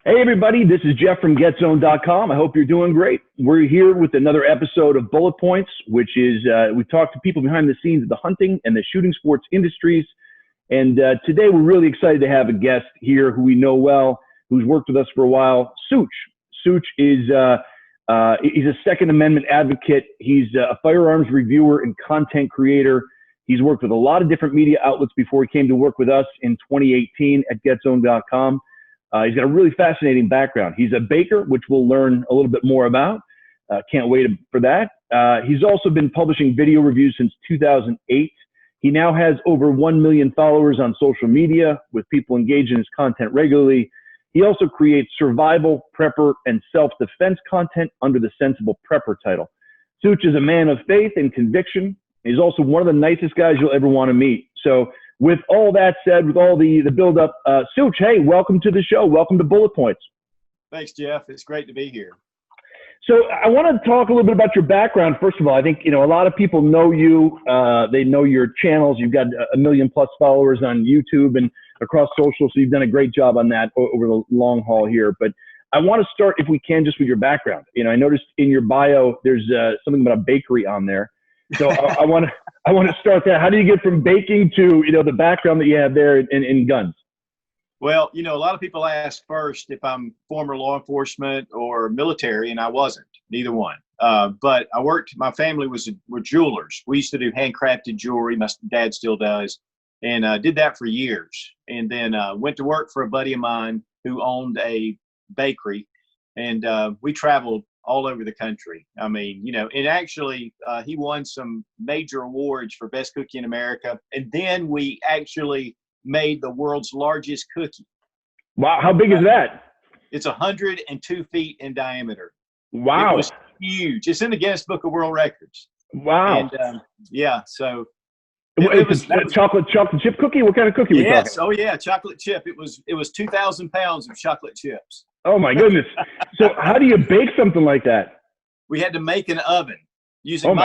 Hey everybody, this is Jeff from GetZone.com. I hope you're doing great. We're here with another episode of Bulletpoints, which is, we talk to people behind the scenes of the hunting and the shooting sports industries. And today we're really excited to have a guest here who we know well, who's worked with us for a while, Sootch. Sootch is, he's a Second Amendment advocate. He's a firearms reviewer and content creator. He's worked with a lot of different media outlets before he came to work with us in 2018 at GetZone.com. He's got a really fascinating background. He's a baker, which we'll learn a little bit more about. Can't wait for that. He's also been publishing video reviews since 2008. He now has over 1 million followers on social media, with people engaged in his content regularly. He also creates survival, prepper, and self-defense content under the Sensible Prepper title. Sootch is a man of faith and conviction. He's also one of the nicest guys you'll ever want to meet. So with all that said, with all the build-up, Sootch, hey, welcome to the show. Welcome to Bullet Points. Thanks, Jeff. It's great to be here. So I want to talk a little bit about your background. First of all, I think, a lot of people know you. They know your channels. You've got 1 million+ followers on YouTube and across social, so you've done a great job on that over the long haul here. But I want to start, if we can, just with your background. I noticed in your bio, there's something about a bakery on there. So I want to start there. How do you get from baking to, the background that you have there in guns? Well, a lot of people ask first if I'm former law enforcement or military, and I wasn't, neither one. But my family were jewelers. We used to do handcrafted jewelry. My dad still does, and did that for years. And then went to work for a buddy of mine who owned a bakery, and we traveled all over the country. I mean, and actually he won some major awards for best cookie in America. And then we actually made the world's largest cookie. Wow. How big is that? It's 102 feet in diameter. Wow. It was huge. It's in the Guinness Book of World Records. Wow. And yeah, so it was chocolate chip cookie. What kind of cookie? Yes. Oh yeah. Chocolate chip. It was 2,000 pounds of chocolate chips. Oh my goodness. So how do you bake something like that? We had to make an oven using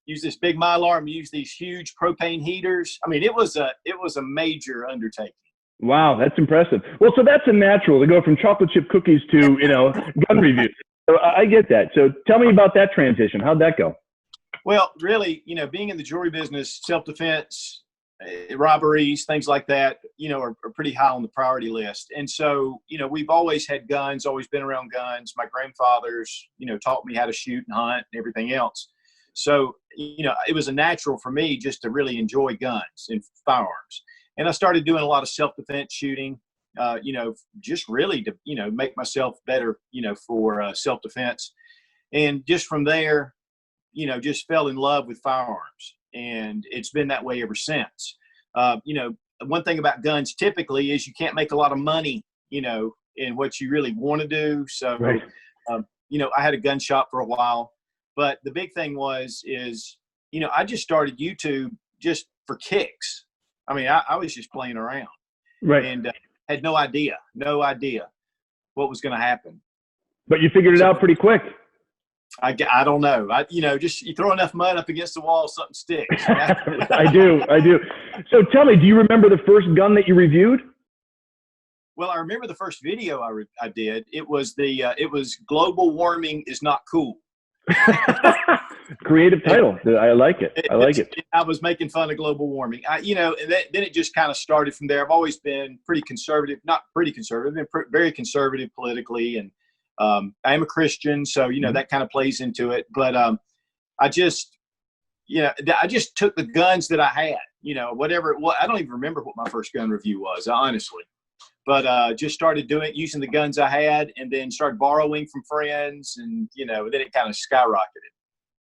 use this big Mylar, use these huge propane heaters. I mean, it was a major undertaking. Wow, that's impressive. Well, so that's a natural to go from chocolate chip cookies to, gun reviews. So I get that. So tell me about that transition. How'd that go? Well, really, being in the jewelry business, self-defense, robberies, things like that, are pretty high on the priority list. And so, we've always had guns, always been around guns. My grandfathers, taught me how to shoot and hunt and everything else. So, it was a natural for me just to really enjoy guns and firearms. And I started doing a lot of self-defense shooting, just really to, make myself better, for self-defense. And just from there, just fell in love with firearms. And it's been that way ever since. One thing about guns typically is you can't make a lot of money, in what you really want to do. So, right. I had a gun shop for a while, but the big thing is, I just started YouTube just for kicks. I mean, I was just playing around, right, and had no idea what was going to happen. But you figured it out pretty quick. I don't know. Just you throw enough mud up against the wall, something sticks. I do. So tell me, do you remember the first gun that you reviewed? Well, I remember the first video I did. It was Global Warming is Not Cool. Creative title. I like it. I was making fun of global warming. And then it just kind of started from there. I've always been pretty conservative, not pretty conservative, been very conservative politically, and I am a Christian, so that kind of plays into it. But I just took the guns that I had, whatever it was. I don't even remember what my first gun review was, honestly. But just started using the guns I had, and then started borrowing from friends, and then it kind of skyrocketed.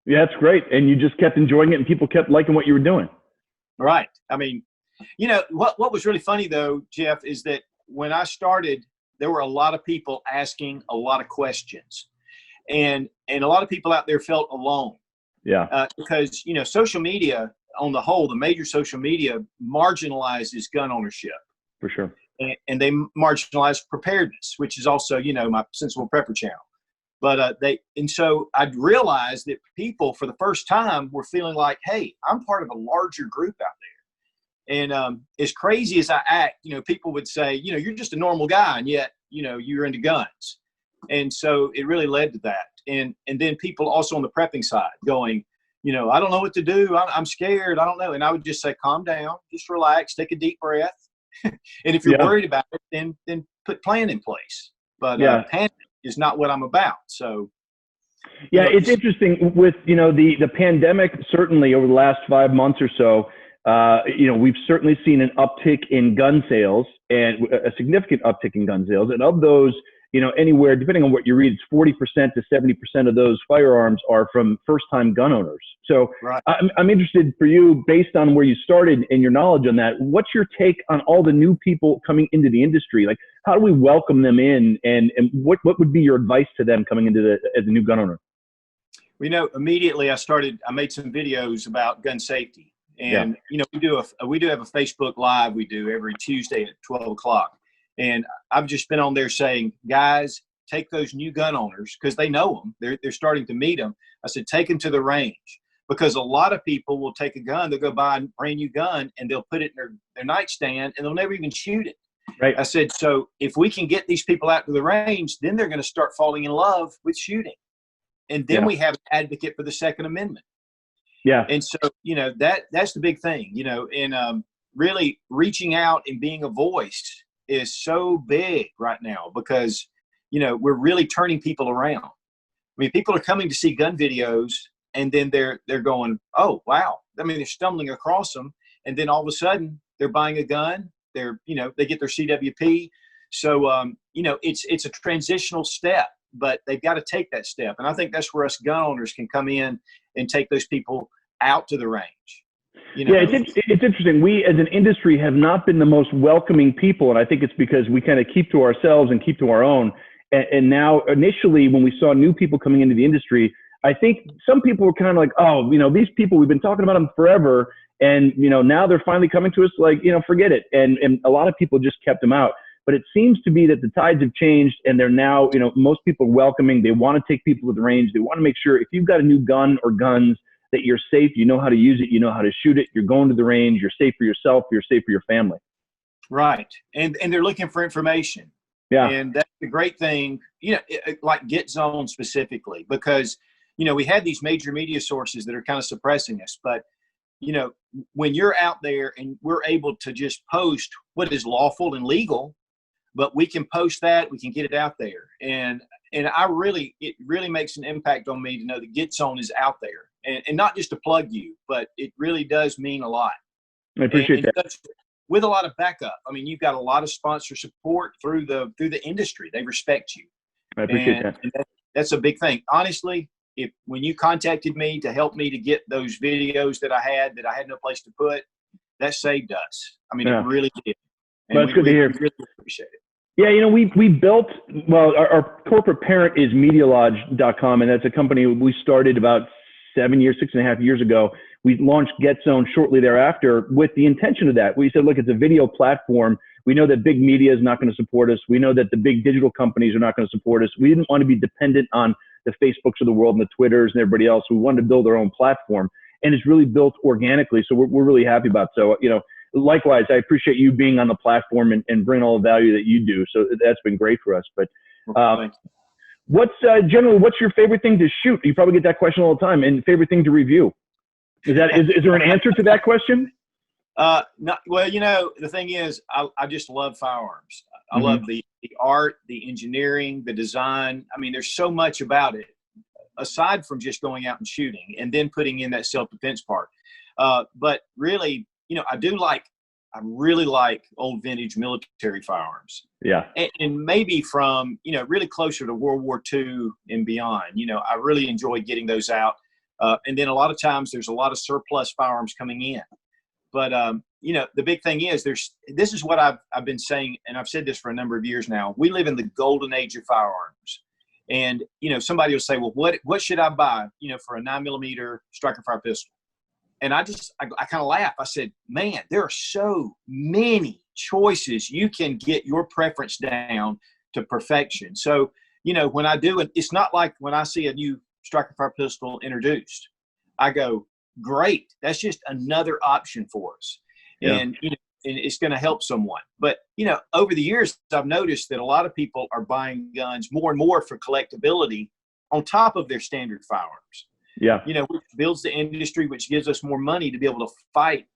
Yeah, that's great. And you just kept enjoying it, and people kept liking what you were doing. Right. I mean, what was really funny though, Jeff, is that when I started, there were a lot of people asking a lot of questions, and a lot of people out there felt alone. Yeah. Because social media on the whole, the major social media marginalizes gun ownership. For sure. And they marginalize preparedness, which is also my Sensible Prepper channel. But so I realized that people for the first time were feeling like, hey, I'm part of a larger group out there. And as crazy as I act, people would say, you're just a normal guy. And yet you're into guns. And so it really led to that. And then people also on the prepping side going, I don't know what to do. I'm scared. I don't know. And I would just say, calm down, just relax, take a deep breath. And if you're worried about it, then put plan in place. But panic is not what I'm about. So, it's interesting with, the pandemic, certainly over the last 5 months or so, we've certainly seen an uptick in gun sales, and a significant uptick in gun sales. And of those, anywhere, depending on what you read, it's 40% to 70% of those firearms are from first-time gun owners. So right. I'm interested for you, based on where you started and your knowledge on that, what's your take on all the new people coming into the industry? Like, how do we welcome them in, and what would be your advice to them coming into as a new gun owner? Immediately I made some videos about gun safety. And, we do have a Facebook Live we do every Tuesday at 12 o'clock. And I've just been on there saying, guys, take those new gun owners, because they know them. They're starting to meet them. I said, take them to the range, because a lot of people will take a gun, they'll go buy a brand new gun, and they'll put it in their nightstand, and they'll never even shoot it. Right. I said, so if we can get these people out to the range, then they're going to start falling in love with shooting. And then we have an advocate for the Second Amendment. Yeah. And so, that's the big thing, and really reaching out and being a voice is so big right now, because, we're really turning people around. I mean, people are coming to see gun videos, and then they're going, oh, wow. I mean, they're stumbling across them, and then all of a sudden they're buying a gun. They get their CWP. So, it's a transitional step, but they've got to take that step. And I think that's where us gun owners can come in and take those people out to the range. It's interesting. We as an industry have not been the most welcoming people. And I think it's because we kind of keep to ourselves and keep to our own. And now initially when we saw new people coming into the industry, I think some people were kind of like, oh, these people, we've been talking about them forever. And, now they're finally coming to us, like, forget it. And a lot of people just kept them out. But it seems to be that the tides have changed, and they're now, most people are welcoming. They want to take people to the range. They want to make sure if you've got a new gun or guns, that you're safe, you know how to use it, you know how to shoot it, you're going to the range, you're safe for yourself, you're safe for your family. Right. And they're looking for information. Yeah. And that's the great thing, like Get Zone specifically, because, we had these major media sources that are kind of suppressing us. But, when you're out there and we're able to just post what is lawful and legal, but we can post that, we can get it out there. And it really makes an impact on me to know that Get Zone is out there. And not just to plug you, but it really does mean a lot. I appreciate that. With a lot of backup. I mean, you've got a lot of sponsor support through the industry. They respect you. I appreciate that. And that's a big thing. Honestly, when you contacted me to help me to get those videos that I had no place to put, that saved us. I mean, it really did. And that's good to hear. We really appreciate it. Yeah, we built, our corporate parent is MediaLodge.com, and that's a company we started about 6.5 years ago. We launched Get Zone shortly thereafter with the intention of that. We said, look, it's a video platform. We know that big media is not going to support us. We know that the big digital companies are not going to support us. We didn't want to be dependent on the Facebooks of the world and the Twitters and everybody else. We wanted to build our own platform, and it's really built organically. So we're really happy about it. So, likewise, I appreciate you being on the platform and bringing all the value that you do. So that's been great for us. But what's your favorite thing to shoot? You probably get that question all the time. And favorite thing to review? Is there an answer to that question? Well, the thing is, I just love firearms. I love the art, the engineering, the design. I mean, there's so much about it, aside from just going out and shooting and then putting in that self-defense part. But really, I really like old vintage military firearms. Yeah. And maybe from, really closer to World War II and beyond. I really enjoy getting those out. And then a lot of times there's a lot of surplus firearms coming in. But, the big thing is this is what I've been saying, and I've said this for a number of years now. We live in the golden age of firearms. And, somebody will say, well, what should I buy, for a 9mm striker fire pistol? And I kind of laugh. I said, man, there are so many choices. You can get your preference down to perfection. So, when I do it, it's not like when I see a new striker fire pistol introduced, I go, great. That's just another option for us. Yeah. And, and it's going to help someone. But, over the years, I've noticed that a lot of people are buying guns more and more for collectability on top of their standard firearms. Yeah. Which builds the industry, which gives us more money to be able to fight,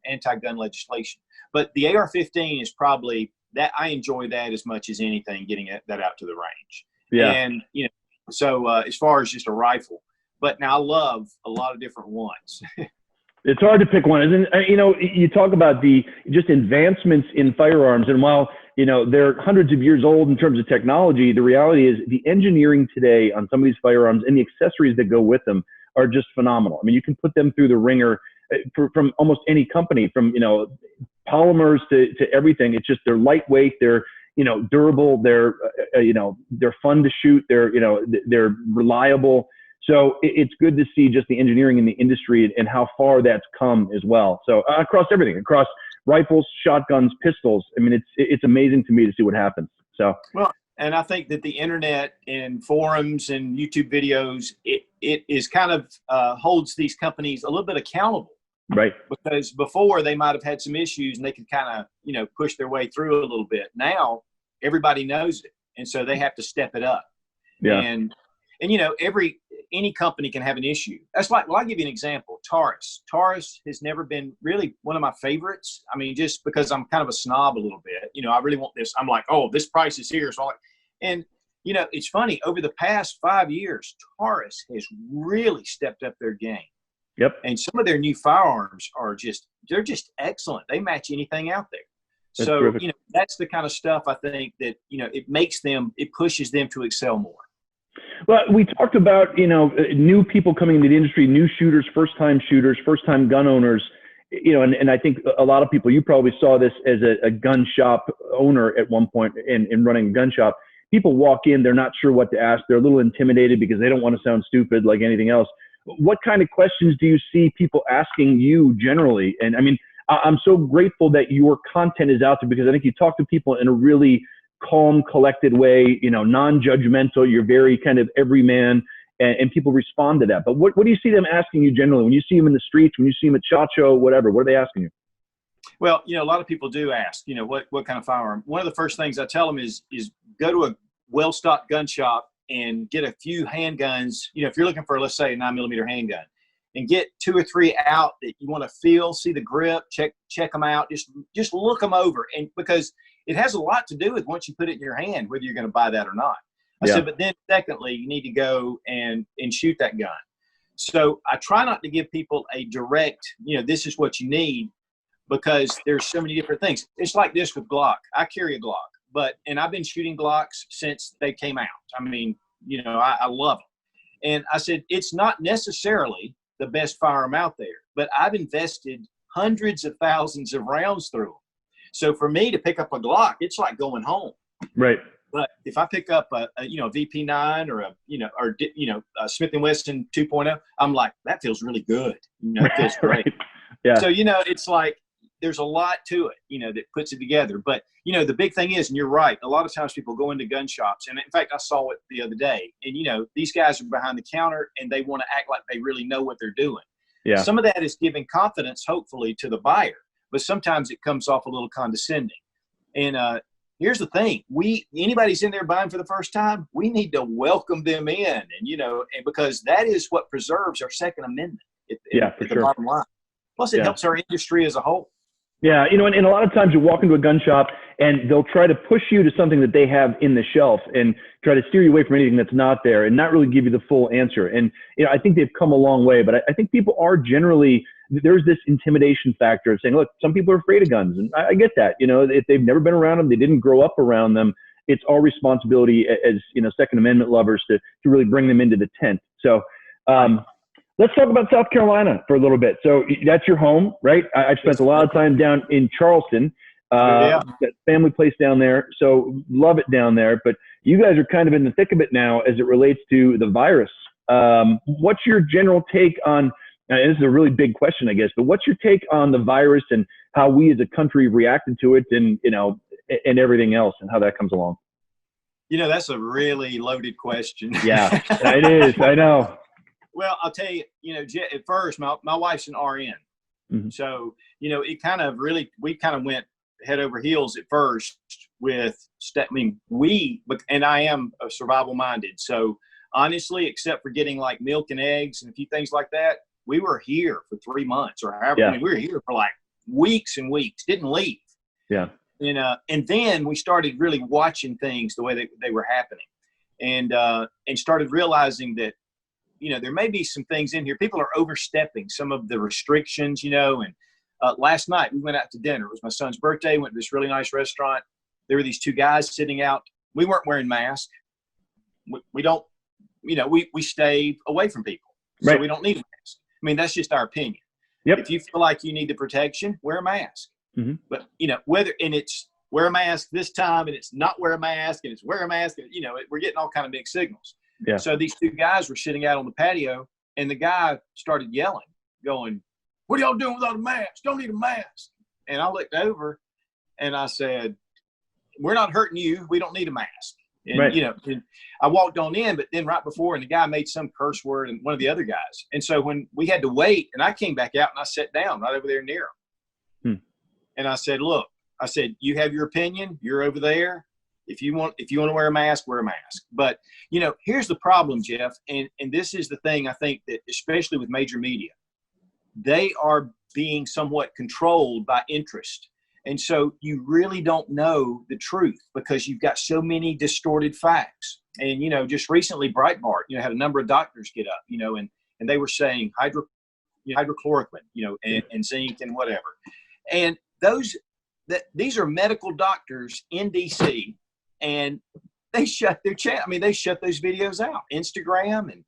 anti-gun legislation. But the AR-15 is probably that. I enjoy that as much as anything, getting that out to the range. Yeah. And, so as far as just a rifle, but now I love a lot of different ones. It's hard to pick one. And you talk about the just advancements in firearms, and while they're hundreds of years old in terms of technology, the reality is the engineering today on some of these firearms and the accessories that go with them are just phenomenal. I mean, you can put them through the ringer from almost any company, from polymers to everything. It's just they're lightweight, they're durable, they're fun to shoot, they're reliable. So it's good to see just the engineering in the industry and how far that's come as well. So across everything, across rifles, shotguns, pistols. I mean, it's amazing to me to see what happens. So well, and I think that the internet and forums and YouTube videos, it is kind of holds these companies a little bit accountable. Right. Because before they might have had some issues and they could kind of push their way through a little bit. Now everybody knows it, and so they have to step it up. Yeah. And any company can have an issue. That's like, well, I'll give you an example. Taurus has never been really one of my favorites. I mean, just because I'm kind of a snob a little bit, I really want this. I'm like, oh, this price is here. So it's funny, over the past 5 years, Taurus has really stepped up their game. Yep. And some of their new firearms they're just excellent. They match anything out there. That's so, terrific. That's the kind of stuff I think that, it pushes them to excel more. Well, we talked about, new people coming into the industry, new shooters, first-time gun owners, and I think a lot of people, you probably saw this as a gun shop owner at one point in running a gun shop. People walk in, they're not sure what to ask. They're a little intimidated because they don't want to sound stupid like anything else. What kind of questions do you see people asking you generally? And I mean, I'm so grateful that your content is out there, because I think you talk to people in a really calm, collected way, non-judgmental. You're very kind of everyman, and people respond to that. But what do you see them asking you generally when you see them in the streets, when you see them at SHOT Show, whatever? What are they asking you? Well, a lot of people do ask, what kind of firearm. One of the first things I tell them is go to a well-stocked gun shop and get a few handguns. If you're looking for, let's say, a 9mm handgun, and get 2 or 3 out that you want to feel, see the grip, check them out, just look them over, and because it has a lot to do with once you put it in your hand, whether you're going to buy that or not. I said, but then secondly, you need to go and shoot that gun. So I try not to give people a direct, this is what you need, because there's so many different things. It's like this with Glock. I carry a Glock, and I've been shooting Glocks since they came out. I mean, I love them. And I said, it's not necessarily the best firearm out there, but I've invested hundreds of thousands of rounds through them. So for me to pick up a Glock, it's like going home. Right. But if I pick up a VP9 or a Smith & Wesson 2.0, I'm like, that feels really good. It feels great. Right. Yeah. So, it's like there's a lot to it, that puts it together. But, the big thing is, and you're right, a lot of times people go into gun shops. And in fact, I saw it the other day. And, these guys are behind the counter and they want to act like they really know what they're doing. Yeah. Some of that is giving confidence, hopefully, to the buyer. But sometimes it comes off a little condescending. And here's the thing: anybody's in there buying for the first time, we need to welcome them in, and because that is what preserves our Second Amendment. For sure. The bottom line. Plus, it helps our industry as a whole. Yeah, and a lot of times you walk into a gun shop and they'll try to push you to something that they have in the shelf and try to steer you away from anything that's not there and not really give you the full answer. And, I think they've come a long way, but I think people are generally, there's this intimidation factor of saying, look, some people are afraid of guns. And I get that, if they've never been around them, they didn't grow up around them, it's our responsibility as, Second Amendment lovers to really bring them into the tent. So, let's talk about South Carolina for a little bit. So that's your home, right? I've spent a lot of time down in Charleston, that family place down there. So love it down there. But you guys are kind of in the thick of it now as it relates to the virus. What's your general take on, and this is a really big question, I guess, but what's your take on the virus and how we as a country reacted to it and, and everything else and how that comes along? That's a really loaded question. Yeah, it is. I know. Well, I'll tell you, at first, my wife's an RN. Mhm. So, it kind of really, we kind of went head over heels at first with, and I am a survival minded. So honestly, except for getting like milk and eggs and a few things like that, we were here for 3 months or however. Yeah. I mean, we were here for like weeks and weeks, didn't leave. Yeah. And then we started really watching things the way they were happening, and started realizing that, there may be some things in here. People are overstepping some of the restrictions, and last night we went out to dinner. It was my son's birthday. Went to this really nice restaurant. There were these two guys sitting out. We weren't wearing masks. We don't, we stay away from people. So Right. we don't need a mask. I mean, that's just our opinion. Yep. If you feel like you need the protection, wear a mask. Mm-hmm. But, it's wear a mask this time and it's not wear a mask and it's wear a mask. And, we're getting all kind of mixed signals. Yeah. So these two guys were sitting out on the patio and the guy started yelling, going, "What are y'all doing without a mask? Don't need a mask." And I looked over and I said, "We're not hurting you. We don't need a mask." And, right. And I walked on in, but then right before, and the guy made some curse word and one of the other guys. And so when we had to wait, and I came back out and I sat down right over there near him. And I said, "Look," I said, "you have your opinion. You're over there. If you want to wear a mask, wear a mask." But, here's the problem, Jeff. And this is the thing I think that, especially with major media, they are being somewhat controlled by interest. And so you really don't know the truth because you've got so many distorted facts. And, just recently Breitbart, had a number of doctors get up, and they were saying hydrochloroquine, and zinc and whatever. And these are medical doctors in DC, and they shut their chat. I mean, they shut those videos out, Instagram. And,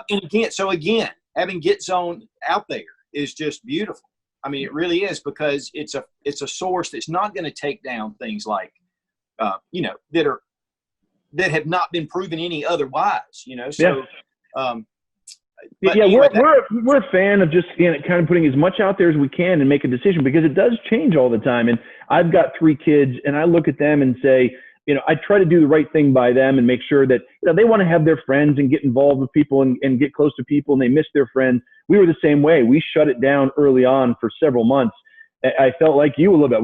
and again, having Get Zone out there is just beautiful. I mean, it really is, because it's a source that's not going to take down things like, that have not been proven any otherwise, So, anyway, we're a fan of just kind of putting as much out there as we can and make a decision, because it does change all the time. And I've got 3 kids, and I look at them and say, I try to do the right thing by them and make sure that they want to have their friends and get involved with people and get close to people, and they miss their friends. We were the same way. We shut it down early on for several months. I felt like you a little bit.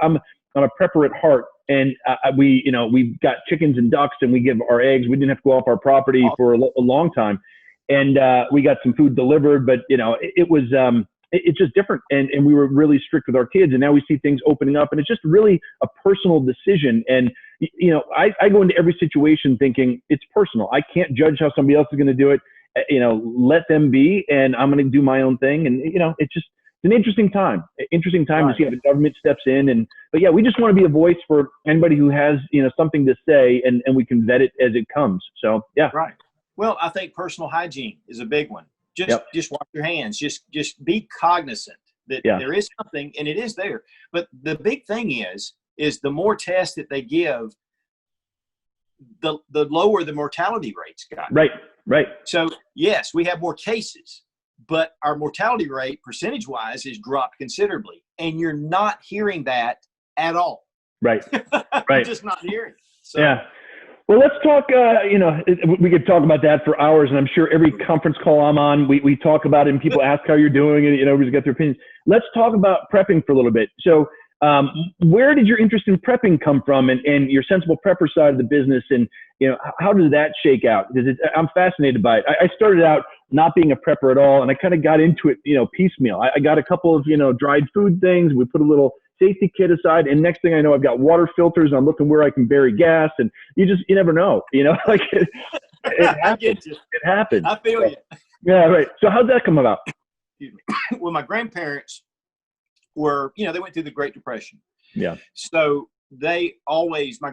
I'm a prepper at heart, and we got chickens and ducks, and we give our eggs. We didn't have to go off our property for a long time, and we got some food delivered. But it was it's just different, and we were really strict with our kids, and now we see things opening up, and it's just really a personal decision. And I go into every situation thinking it's personal. I can't judge how somebody else is going to do it. Let them be, and I'm going to do my own thing. And it's just an interesting time Right. To see how the government steps in. But yeah, we just want to be a voice for anybody who has something to say, and we can vet it as it comes. So yeah. Right. Well, I think personal hygiene is a big one. Just wash your hands. Just be cognizant that there is something, and it is there. But the big thing is the more tests that they give, the lower the mortality rates got. Right. So yes, we have more cases, but our mortality rate percentage-wise has dropped considerably, and you're not hearing that at all. Right. You're just not hearing it. So. Yeah. Well, let's talk, we could talk about that for hours, and I'm sure every conference call I'm on, we talk about it, and people ask how you're doing, and everybody's got their opinions. Let's talk about prepping for a little bit. So where did your interest in prepping come from, and your sensible prepper side of the business, and how does that shake out? Because I'm fascinated by it. I started out not being a prepper at all, and I kind of got into it, piecemeal. I got a couple of, dried food things. We put a little safety kit aside, and next thing I know, I've got water filters, and I'm looking where I can bury gas, and you never know, like it happens. It happens. I feel you. Yeah, right. So how'd that come about? Well, my grandparents were, they went through the Great Depression. Yeah. So my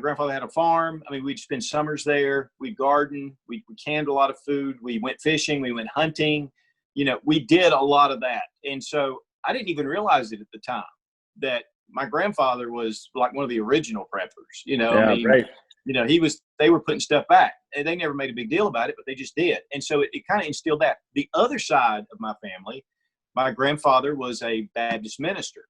grandfather had a farm. I mean, we'd spend summers there. We'd garden. We canned a lot of food. We went fishing. We went hunting. We did a lot of that. And so I didn't even realize it at the time that my grandfather was like one of the original preppers, Right. They were putting stuff back, and they never made a big deal about it, but they just did. And so it kind of instilled that. The other side of my family, my grandfather was a Baptist minister.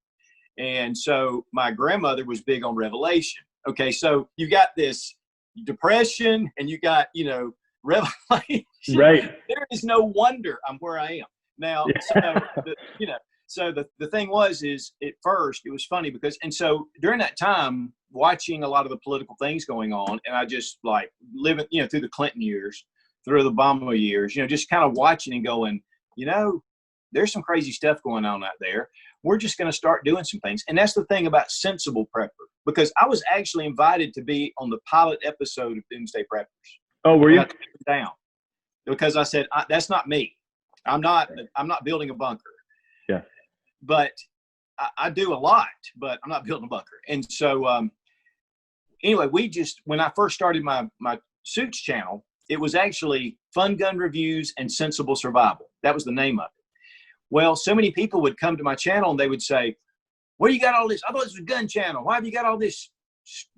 And so my grandmother was big on Revelation. Okay. So you got this depression, and you got, Revelation. Right. There is no wonder I'm where I am. Now, so so the thing is at first it was funny because, and so during that time, watching a lot of the political things going on, and I just like living, through the Clinton years, through the Obama years, just kind of watching and going, there's some crazy stuff going on out there. We're just going to start doing some things. And that's the thing about Sensible Prepper, because I was actually invited to be on the pilot episode of Doomsday Preppers. Oh, were you? I turned it down because I said, that's not me. I'm not building a bunker. Yeah. But I do a lot, but I'm not building a bunker. And so, anyway, when I first started my Sootch channel, it was actually Fun Gun Reviews and Sensible Survival. That was the name of it. Well, so many people would come to my channel and they would say, where you got all this? I thought this was a gun channel. Why have you got all this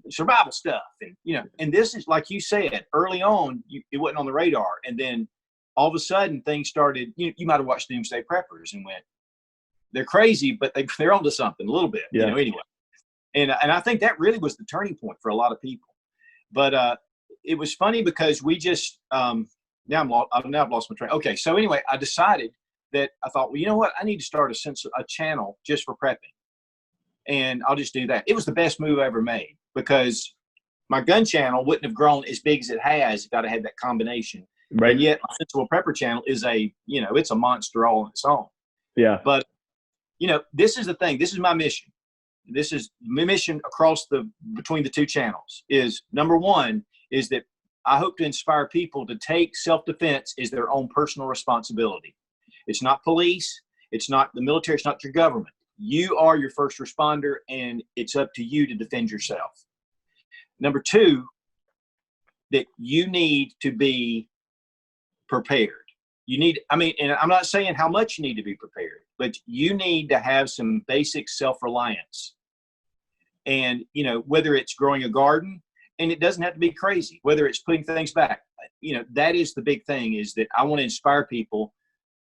survival stuff? And, and this is, like you said, early on, it wasn't on the radar. And then all of a sudden things started, you might have watched Doomsday Preppers and went, they're crazy, but they're onto something a little bit, anyway. And I think that really was the turning point for a lot of people. But it was funny because we just, now I've lost my train. Okay. So anyway, I decided that I thought, well, you know what? I need to start a channel just for prepping. And I'll just do that. It was the best move I ever made because my gun channel wouldn't have grown as big as it has if I'd had that combination. Right. And yet my Sensible Prepper channel is it's a monster all on its own. Yeah. But, this is the thing. This is my mission. This is my mission between the two channels is, number one, is that I hope to inspire people to take self-defense as their own personal responsibility. It's not police. It's not the military. It's not your government. You are your first responder, and it's up to you to defend yourself. Number two, that you need to be prepared. And I'm not saying how much you need to be prepared, but you need to have some basic self-reliance. And, whether it's growing a garden, and it doesn't have to be crazy, whether it's putting things back, that is the big thing, is that I want to inspire people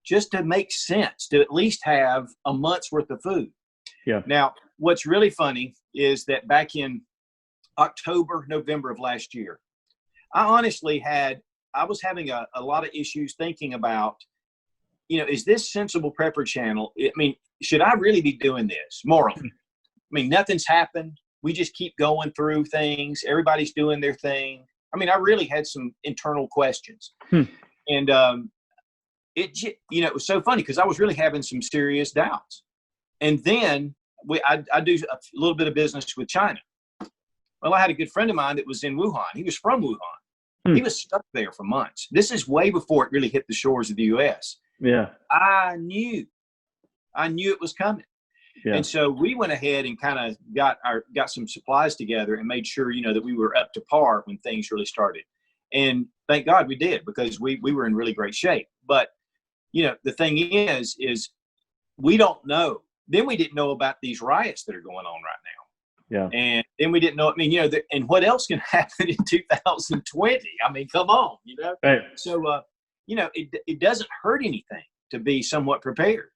just to make sense, to at least have a month's worth of food. Yeah. Now, what's really funny is that back in October, November of last year, I was having a lot of issues thinking about, is this Sensible Prepper channel? Should I really be doing this morally? Nothing's happened. We just keep going through things. Everybody's doing their thing. I really had some internal questions. And it was so funny because I was really having some serious doubts. And then I do a little bit of business with China. Well, I had a good friend of mine that was in Wuhan. He was from Wuhan. He was stuck there for months. This is way before it really hit the shores of the U.S. Yeah. I knew it was coming. Yeah. And so we went ahead and kind of got some supplies together and made sure, that we were up to par when things really started. And thank God we did, because we were in really great shape. But, the thing is we don't know. Then we didn't know about these riots that are going on right now. Yeah. And then we didn't know, and what else can happen in 2020? Come on, Right. So, it doesn't hurt anything to be somewhat prepared.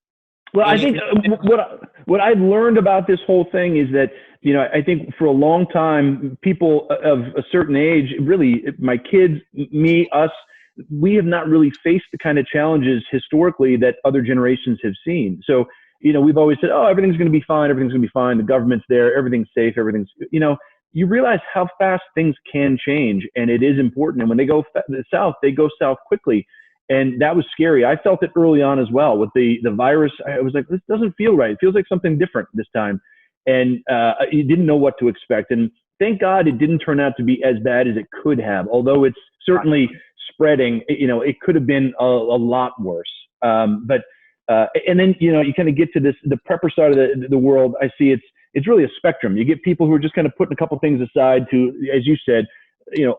Well, I think what I've learned about this whole thing is that, I think for a long time, people of a certain age, really, my kids, me, us, we have not really faced the kind of challenges historically that other generations have seen. So, we've always said, oh, everything's going to be fine. Everything's going to be fine. The government's there. Everything's safe. Everything's, you realize how fast things can change, and it is important. And when they go south, they go south quickly. And that was scary. I felt it early on as well with the virus. I was like, this doesn't feel right. It feels like something different this time. And you didn't know what to expect. And thank God it didn't turn out to be as bad as it could have. Although it's certainly spreading, it could have been a lot worse. And then, you kind of get to the prepper side of the world. I see it's really a spectrum. You get people who are just kind of putting a couple things aside to, as you said,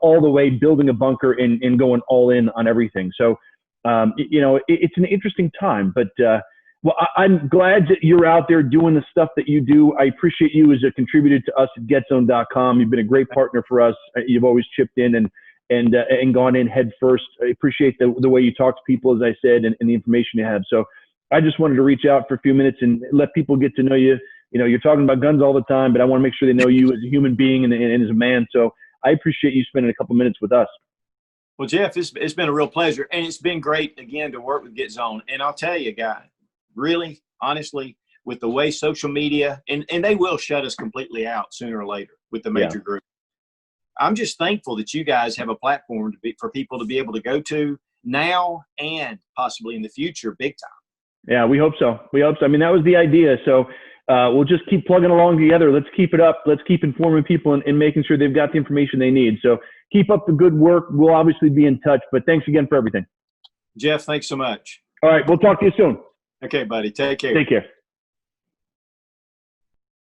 all the way building a bunker and going all in on everything. So, it's an interesting time, but, I'm glad that you're out there doing the stuff that you do. I appreciate you as a contributor to us at GetZone.com. You've been a great partner for us. You've always chipped in and gone in head first. I appreciate the way you talk to people, as I said, and the information you have. So I just wanted to reach out for a few minutes and let people get to know you. You're talking about guns all the time, but I want to make sure they know you as a human being and as a man. So I appreciate you spending a couple minutes with us. Well, Jeff, it's been a real pleasure, and it's been great again to work with Get Zone. And I'll tell you, guy, really, honestly, with the way social media, and they will shut us completely out sooner or later with the major group. I'm just thankful that you guys have a platform for people to be able to go to now and possibly in the future, big time. Yeah, we hope so. I mean, that was the idea. So we'll just keep plugging along together. Let's keep it up. Let's keep informing people and making sure they've got the information they need. So keep up the good work. We'll obviously be in touch, but thanks again for everything. Jeff, thanks so much. All right, we'll talk to you soon. Okay, buddy. Take care. Take care.